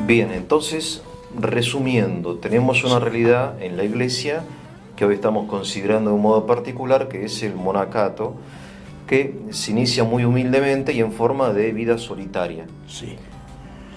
Bien, entonces, resumiendo, tenemos una realidad en la Iglesia que hoy estamos considerando de un modo particular, que es el monacato, que se inicia muy humildemente y en forma de vida solitaria. Sí.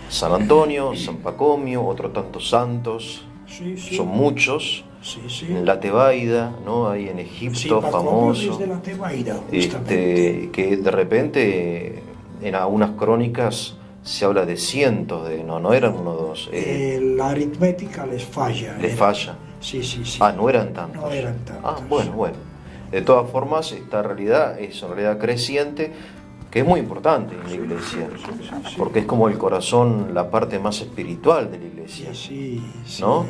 San Antonio, San Pacomio, otros tantos santos, Sí, sí. son muchos. Sí, sí. En la Tebaida, ¿no? Ahí en Egipto, Sí, Pacomio famoso, es de la Tebaida, justamente. que de repente en algunas crónicas se habla de cientos, no eran uno o dos. La aritmética les falla. Les falla. Sí, sí, sí. Ah, no eran tantos. No eran tantos. Bueno. De todas formas, esta realidad es una realidad creciente que es muy importante en la Iglesia, porque es como el corazón, la parte más espiritual de la Iglesia, Sí, sí. ¿no?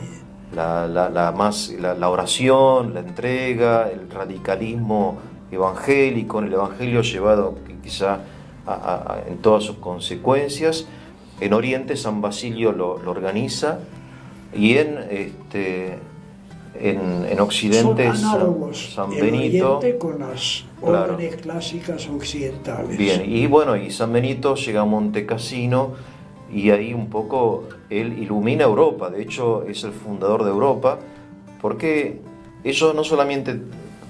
La oración, la entrega, el radicalismo evangélico, el evangelio llevado quizá en todas sus consecuencias. En Oriente San Basilio lo organiza, y en Occidente son análogos San el Benito. Oriente con las órdenes clásicas occidentales. Bien, y San Benito llega a Monte Cassino, y ahí un poco él ilumina Europa. De hecho es el fundador de Europa, porque ellos no solamente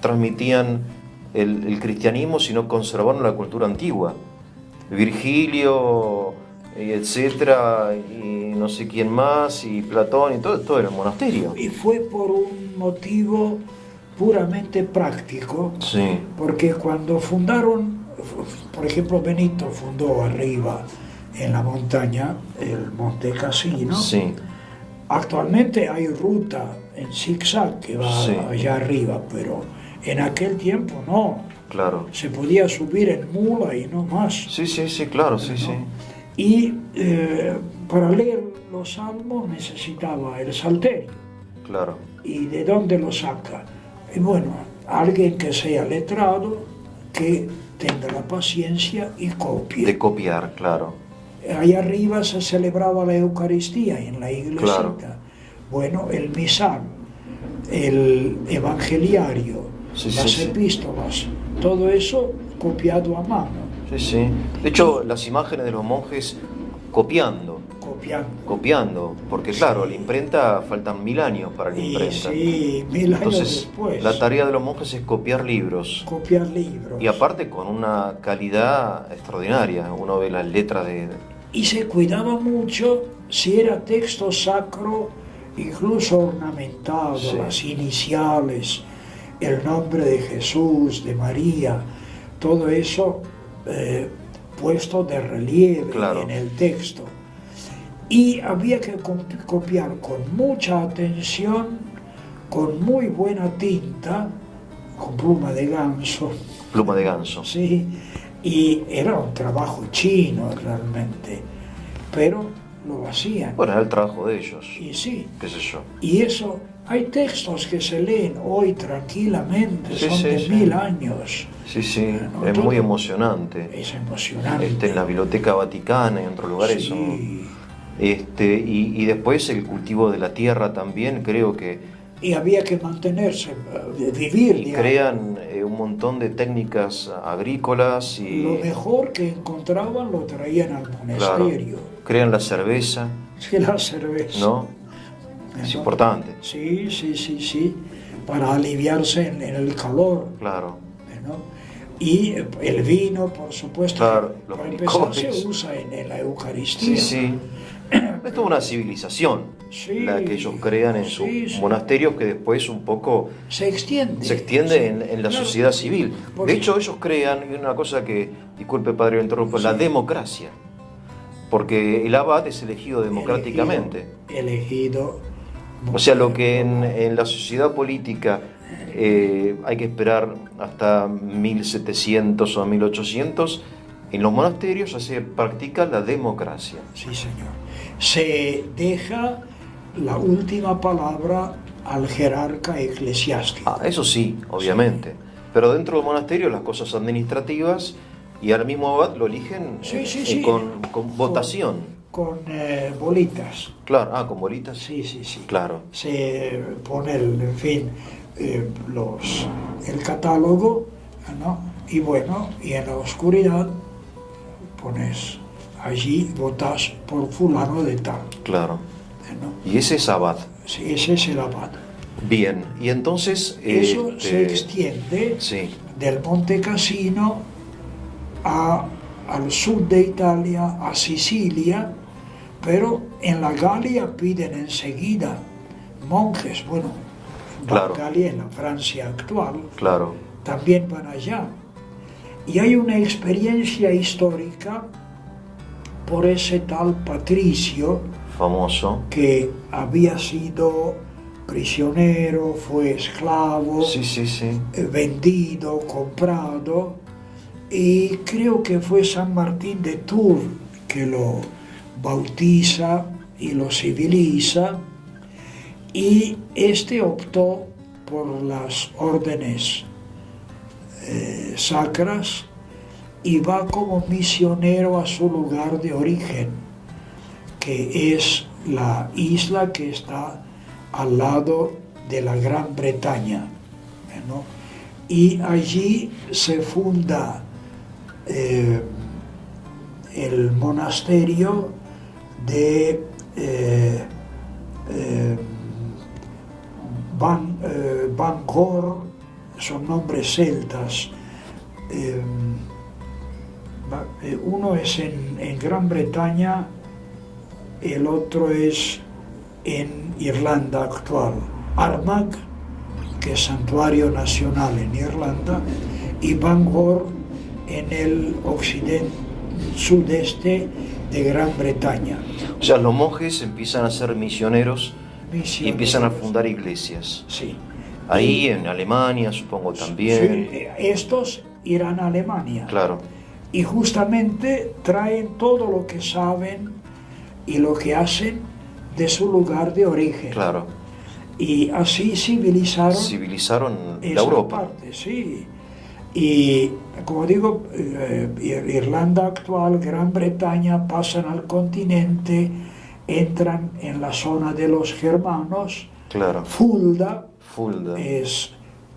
transmitían el cristianismo, sino conservaron la cultura antigua. Virgilio, y etcétera, y no sé quién más, y Platón, y todo era el monasterio. Y fue por un motivo puramente práctico, Sí. porque cuando fundaron, por ejemplo, Benito fundó arriba en la montaña el Monte Cassino. Sí. Actualmente hay ruta en zigzag que va allá arriba, pero en aquel tiempo no. Claro. Se podía subir en mula y no más. Sí, claro, sí. Y para leer los salmos necesitaba el salterio. Claro. ¿Y de dónde lo saca? Y bueno, alguien que sea letrado, que tenga la paciencia y copie. De copiar, claro. Allá arriba se celebraba la Eucaristía en la iglesia. Claro. Bueno, el misal, el evangeliario, las epístolas, todo eso copiado a mano. Sí. De hecho, las imágenes de los monjes copiando, porque claro, la imprenta, faltan 1000 años para la imprenta. Sí, 1000 años Entonces, después. la tarea de los monjes es copiar libros. Y aparte con una calidad extraordinaria. Uno ve las letras Y se cuidaba mucho si era texto sacro, incluso ornamentado, las iniciales, el nombre de Jesús, de María, todo eso puesto de relieve en el texto. Y había que copiar con mucha atención, con muy buena tinta, con pluma de ganso. Pluma de ganso. Sí, y era un trabajo chino realmente, pero lo hacían. Bueno, era el trabajo de ellos. Y sí. ¿Qué sé yo? Y eso, hay textos que se leen hoy tranquilamente, son de 1000 años. Sí, ¿no? Es muy emocionante. Es emocionante. En la Biblioteca Vaticana y en otros lugares son. Y después el cultivo de la tierra también, creo que. Y había que mantenerse, vivir. Y crean un montón de técnicas agrícolas y. Lo mejor que encontraban lo traían al monasterio. Claro. Crean la cerveza. Sí, la cerveza. ¿No? Es importante. Sí. Para aliviarse en el calor. Claro. ¿No? Y el vino, por supuesto, claro, para empezar se usa en la Eucaristía. Sí. Es toda una civilización la que ellos crean en sus monasterios, que después un poco se extiende en la sociedad civil. De hecho, ellos crean una cosa que, disculpe padre, interrumpo, la democracia. Porque el abad es elegido democráticamente. Elegido. O sea, lo que en la sociedad política hay que esperar hasta 1700 o 1800, en los monasterios se practica la democracia. Sí, señor. Se deja la última palabra al jerarca eclesiástico. Eso sí, obviamente. Pero dentro del monasterio las cosas administrativas, y al mismo abad lo eligen con votación. Con bolitas. Claro, con bolitas. Sí. Claro. Se pone, el catálogo, ¿no? Y bueno, y en la oscuridad pones allí votás por fulano de tal, claro. ¿no? Y ese es abad. Sí, ese es el abad. Bien, y entonces... Eso se extiende sí, del Monte Cassino al sur de Italia, a Sicilia, pero en la Galia piden enseguida monjes, bueno, claro, Galia en la Francia actual, claro, también van allá. Y hay una experiencia histórica por ese tal Patricio, famoso. que había sido prisionero, fue esclavo, Sí, sí, sí. vendido, comprado, y creo que fue San Martín de Tours que lo bautiza y lo civiliza, y este optó por las órdenes sacras y va como misionero a su lugar de origen, que es la isla que está al lado de la Gran Bretaña, ¿no? Y allí se funda el monasterio de Bangor, son nombres celtas. Uno es en Gran Bretaña, el otro es en Irlanda actual. Armagh, que es santuario nacional en Irlanda, y Bangor en el sudeste de Gran Bretaña. O sea, los monjes empiezan a ser misioneros y empiezan a fundar iglesias. Sí. Ahí en Alemania, supongo también. Sí, estos irán a Alemania. Claro, Y justamente traen todo lo que saben y lo que hacen de su lugar de origen. claro. Y así civilizaron Civilizaron la esa Europa. parte, sí. Y como digo, Irlanda actual, Gran Bretaña, pasan al continente, entran en la zona de los germanos. Claro, Fulda, Fulda.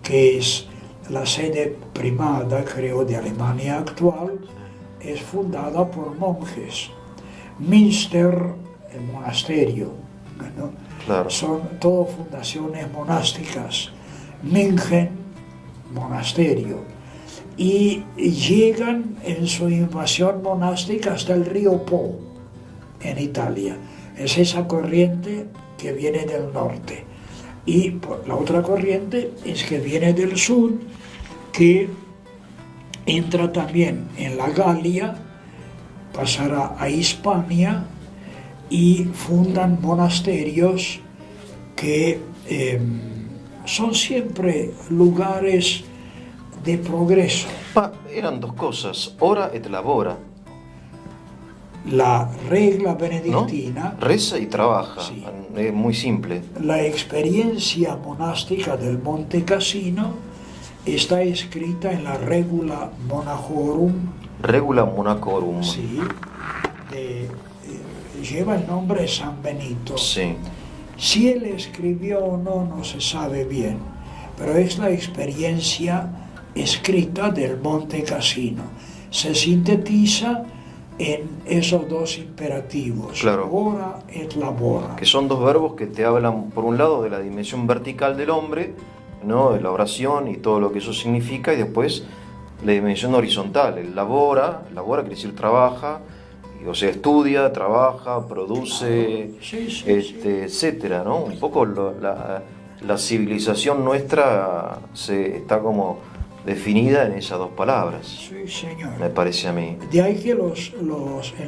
que es la sede primada, creo, de Alemania actual, es fundada por monjes. Münster, el monasterio, ¿no? Claro. Son todo fundaciones monásticas. München, monasterio. Y llegan en su invasión monástica hasta el río Po, en Italia. Es esa corriente que viene del norte. Y la otra corriente es que viene del sur, que entra también en la Galia, pasará a Hispania y fundan monasterios que son siempre lugares de progreso. Eran dos cosas, ora et labora, La regla ¿no? benedictina, Reza y trabaja, Sí. es muy simple. la experiencia monástica del Monte Cassino está escrita en la Regula Monachorum, Regula monachorum. sí, lleva el nombre de San Benito. Sí. Si él escribió o no, no se sabe bien, pero es la experiencia escrita del Monte Cassino. Se sintetiza en esos dos imperativos, Claro. ora et labora. Que son dos verbos que te hablan, por un lado, de la dimensión vertical del hombre, ¿no? De la oración y todo lo que eso significa, y después la dimensión horizontal, el labora quiere decir trabaja, o sea, estudia, trabaja, produce, Sí, sí, etcétera, ¿no? Un poco la civilización nuestra está como definida en esas dos palabras, Sí, señor. me parece a mí. De ahí que en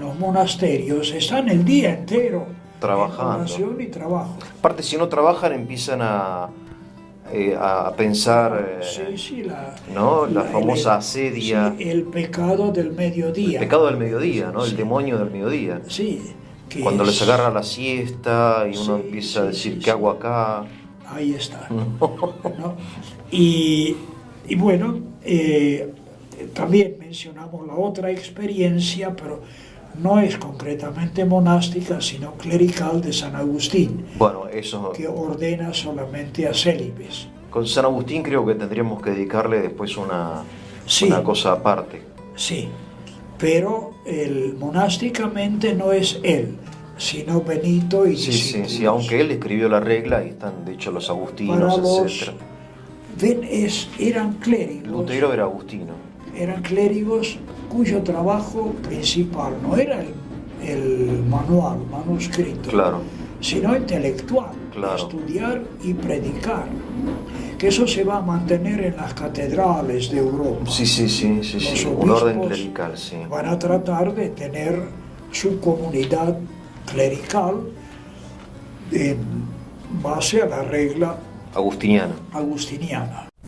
los monasterios están el día entero Trabajando. en oración y trabajo. Aparte, si no trabajan, empiezan a pensar, Sí, ¿no? La famosa asedia, sí, el pecado del mediodía. el pecado del mediodía, ¿no? Sí. El demonio del mediodía. Sí. que Cuando es- les agarra la siesta y uno Sí, empieza a sí, decir, sí, ¿qué sí. hago acá? Ahí está. ¿No? Y bueno, también mencionamos la otra experiencia, pero no es concretamente monástica, sino clerical, de San Agustín, Bueno, eso, que ordena solamente a célibes. con San Agustín creo que tendríamos que dedicarle después Sí. una cosa aparte. Sí, pero monásticamente no es él, sino Benito y Sí, discípulos. sí, sí, aunque él escribió la regla, ahí están de hecho los Para agustinos, los, etc. eran clérigos. Lutero era agustino. Eran clérigos cuyo trabajo principal no era el manual, manuscrito, Claro, sino intelectual, Claro. estudiar y predicar. Que eso se va a mantener en las catedrales de Europa. sí, sí, sí, sí, Los sí, un orden obispos clerical, sí. van a tratar de tener su comunidad clerical en base a la regla Agustiniano. agustiniana.